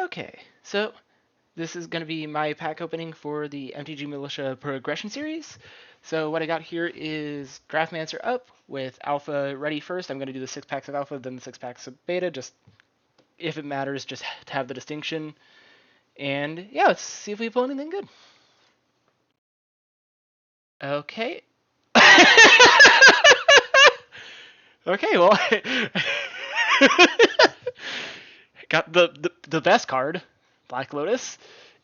Okay, so this is going to be my pack opening for the MTG Militia Progression Series. So what I got here is Draftmancer up with Alpha ready first. I'm going to do the 6 packs of Alpha, then the 6 packs of Beta, just if it matters, just to have the distinction. And yeah, let's see if we pull anything good. Okay. Okay, well, got the best card, Black Lotus,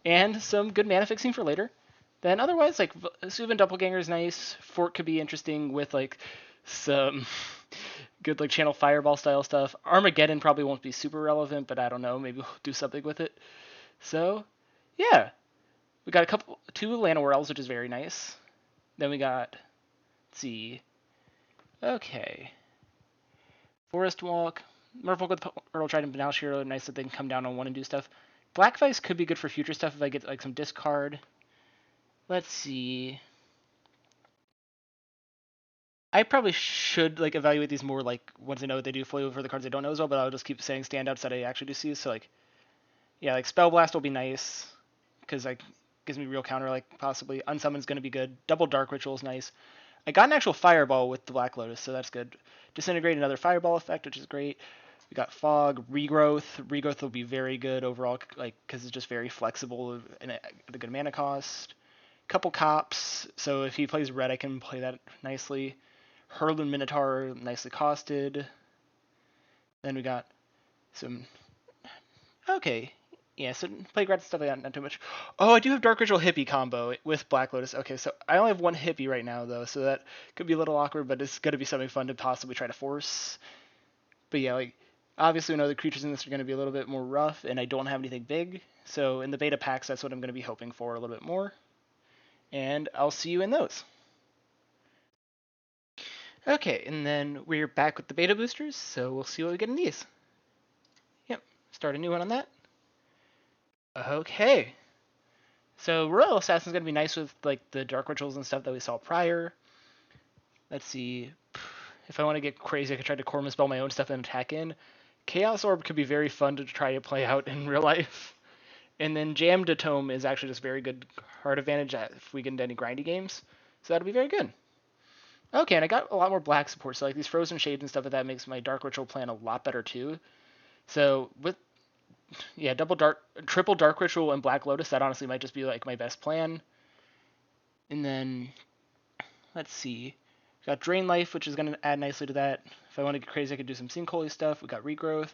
and some good mana fixing for later. Then otherwise, like Suvin Doppelganger is nice. Fort could be interesting with like some good like Channel Fireball style stuff. Armageddon probably won't be super relevant, but I don't know. Maybe we'll do something with it. So yeah, we got two Llanowar Elves, which is very nice. Then we got, let's see, okay, Forest Walk, Merfolk with Earl Trident, Banal Hero. Nice that they can come down on one and do stuff. Black Vice could be good for future stuff if I get like some discard. Let's see. I probably should like evaluate these more like once I know what they do fully over the cards I don't know as well, but I'll just keep saying standouts that I actually do see. So like, yeah, like Spell Blast will be nice because like gives me real counter. Like possibly Unsummon's going to be good. Double Dark Ritual is nice. I got an actual Fireball with the Black Lotus, so that's good. Disintegrate, another Fireball effect, which is great. We got Fog, Regrowth. Regrowth will be very good overall, like because it's just very flexible and at a good mana cost. Couple Cops, so if he plays red, I can play that nicely. Hurlin Minotaur, nicely costed. Then we got some. Okay, yeah, so Playground stuff like that, not too much. Oh, I do have Dark Ritual Hippie combo with Black Lotus. Okay, so I only have one Hippie right now, though, so that could be a little awkward, but it's going to be something fun to possibly try to force. But yeah, like, obviously we know the creatures in this are going to be a little bit more rough, and I don't have anything big, so in the beta packs, that's what I'm going to be hoping for a little bit more. And I'll see you in those. Okay, and then we're back with the beta boosters, so we'll see what we get in these. Yep, start a new one on that. Okay. So Royal Assassin's gonna be nice with like the dark rituals and stuff that we saw prior. Let's see. If I want to get crazy, I could try to Corma spell my own stuff and attack in. Chaos Orb could be very fun to try to play out in real life. And then Jam to Tome is actually just very good card advantage if we get into any grindy games. So that'll be very good. Okay, and I got a lot more black support, so like these Frozen Shades and stuff like that makes my Dark Ritual plan a lot better too. So with yeah, triple Dark Ritual and Black Lotus, that honestly might just be like my best plan. And then let's see, we got Drain Life, which is going to add nicely to that. If I want to get crazy, I could do some Sinkholy stuff. We got Regrowth,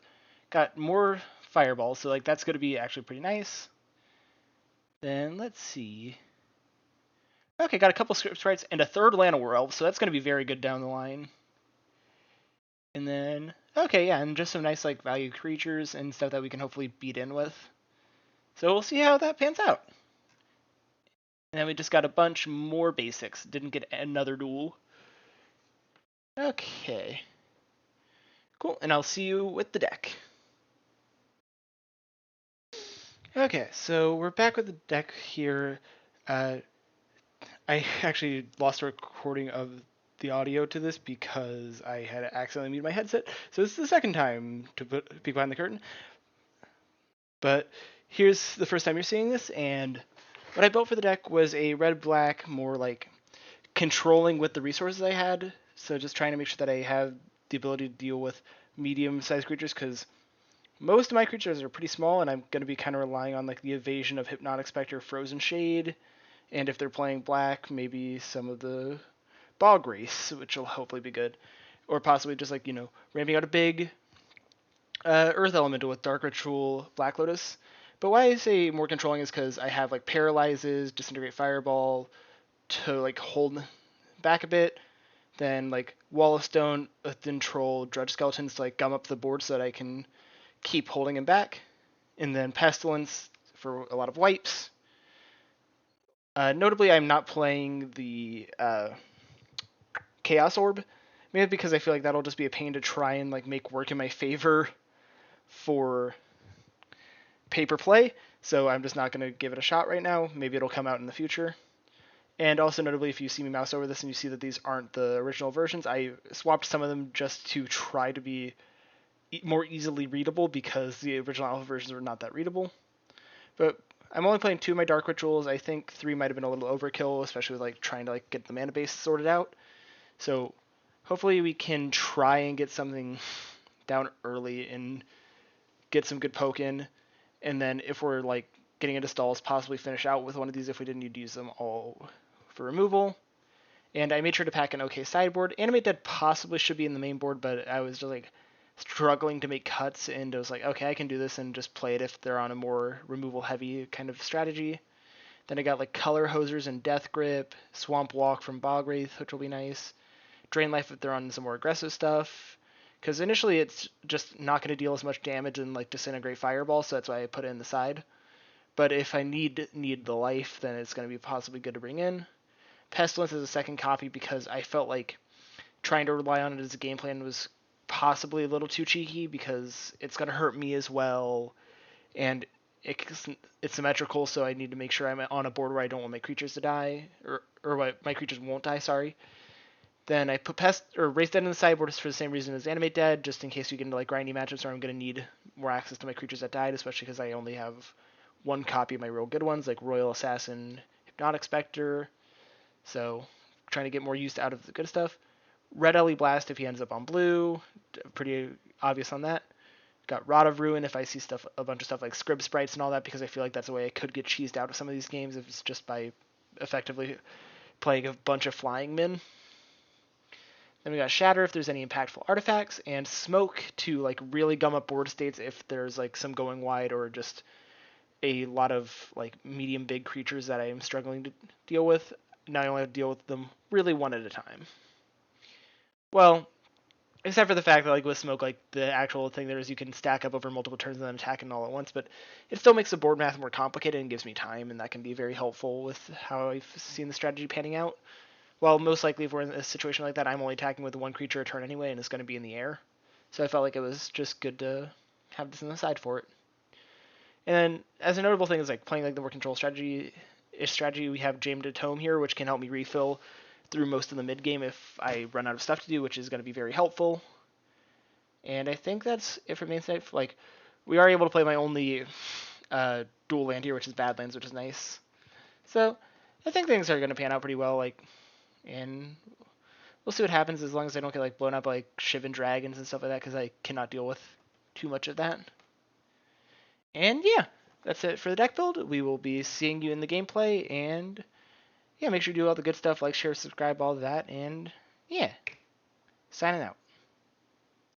got more Fireballs, so like that's going to be actually pretty nice. Then let's see. Okay, got a couple Script Sprites and a third Llanowar Elf, so that's going to be very good down the line. And then, okay, yeah, and just some nice like value creatures and stuff that we can hopefully beat in with. So we'll see how that pans out. And then we just got a bunch more basics. Didn't get another duel. Okay. Cool, and I'll see you with the deck. Okay, so we're back with the deck here. I actually lost a recording of the audio to this because I had accidentally muted my headset. So this is the second time to put peek behind the curtain. But here's the first time you're seeing this, and what I built for the deck was a red-black, more like controlling with the resources I had. So just trying to make sure that I have the ability to deal with medium-sized creatures, because most of my creatures are pretty small, and I'm going to be kind of relying on like the evasion of Hypnotic Spectre, Frozen Shade, and if they're playing black, maybe some of the Bog Race, which will hopefully be good. Or possibly just like, ramping out a big Earth Elemental with Dark Ritual, Black Lotus. But why I say more controlling is because I have like Paralyzes, Disintegrate Fireball to like hold back a bit. Then like Wall of Stone, Thin Troll, Drudge Skeletons to like gum up the board so that I can keep holding him back. And then Pestilence for a lot of wipes. Notably, I'm not playing the Chaos Orb, maybe because I feel like that'll just be a pain to try and like make work in my favor for paper play. So I'm just not going to give it a shot right now. Maybe it'll come out in the future. And also notably, if you see me mouse over this and you see that these aren't the original versions, I swapped some of them just to try to be more easily readable because the original alpha versions were not that readable. But I'm only playing 2 of my Dark Rituals. I think 3 might have been a little overkill, especially with like trying to like get the mana base sorted out. So hopefully we can try and get something down early and get some good poke in. And then if we're like getting into stalls, possibly finish out with one of these if we didn't need to use them all for removal. And I made sure to pack an okay sideboard. Animate Dead possibly should be in the main board, but I was just like struggling to make cuts, and I was like, okay, I can do this and just play it if they're on a more removal heavy kind of strategy. Then I got like Color Hosers and Death Grip, Swamp Walk from Bog Wraith, which will be nice. Drain Life if they're on some more aggressive stuff. Because initially it's just not going to deal as much damage and like Disintegrate Fireball, so that's why I put it in the side. But if I need the life, then it's going to be possibly good to bring in. Pestilence as a second copy because I felt like trying to rely on it as a game plan was possibly a little too cheeky because it's going to hurt me as well, and it's symmetrical, so I need to make sure I'm on a board where I don't want my creatures to die, or my creatures won't die, sorry. Then I put Raise Dead in the sideboard for the same reason as Animate Dead, just in case you get into like grindy matchups where I'm going to need more access to my creatures that died, especially because I only have 1 copy of my real good ones, like Royal Assassin, Hypnotic Spectre, so trying to get more use out of the good stuff. Red Ellie Blast if he ends up on blue, pretty obvious on that. Got Rod of Ruin if I see a bunch of stuff like Scrib Sprites and all that, because I feel like that's a way I could get cheesed out of some of these games if it's just by effectively playing a bunch of flying men. Then we got Shatter if there's any impactful artifacts, and Smoke to like really gum up board states if there's like some going wide or just a lot of like medium big creatures that I am struggling to deal with. Now I only have to deal with them really one at a time. Well, except for the fact that like with Smoke, like the actual thing there is you can stack up over multiple turns and then attack it all at once, but it still makes the board math more complicated and gives me time, and that can be very helpful with how I've seen the strategy panning out. Well, most likely if we're in a situation like that, I'm only attacking with 1 creature a turn anyway, and it's going to be in the air. So I felt like it was just good to have this on the side for it. And then as a notable thing is like playing like the more control strategy, we have Jamed to Tome here, which can help me refill through most of the mid game if I run out of stuff to do, which is going to be very helpful. And I think that's it for main state. Like, we are able to play my only dual land here, which is Badlands, which is nice. So I think things are going to pan out pretty well. Like, and we'll see what happens as long as I don't get like blown up by like Shivan dragons and stuff like that, because I cannot deal with too much of that. And yeah, that's it for the deck build. We will be seeing you in the gameplay, and yeah, make sure you do all the good stuff, like, share, subscribe, all of that, and yeah, signing out.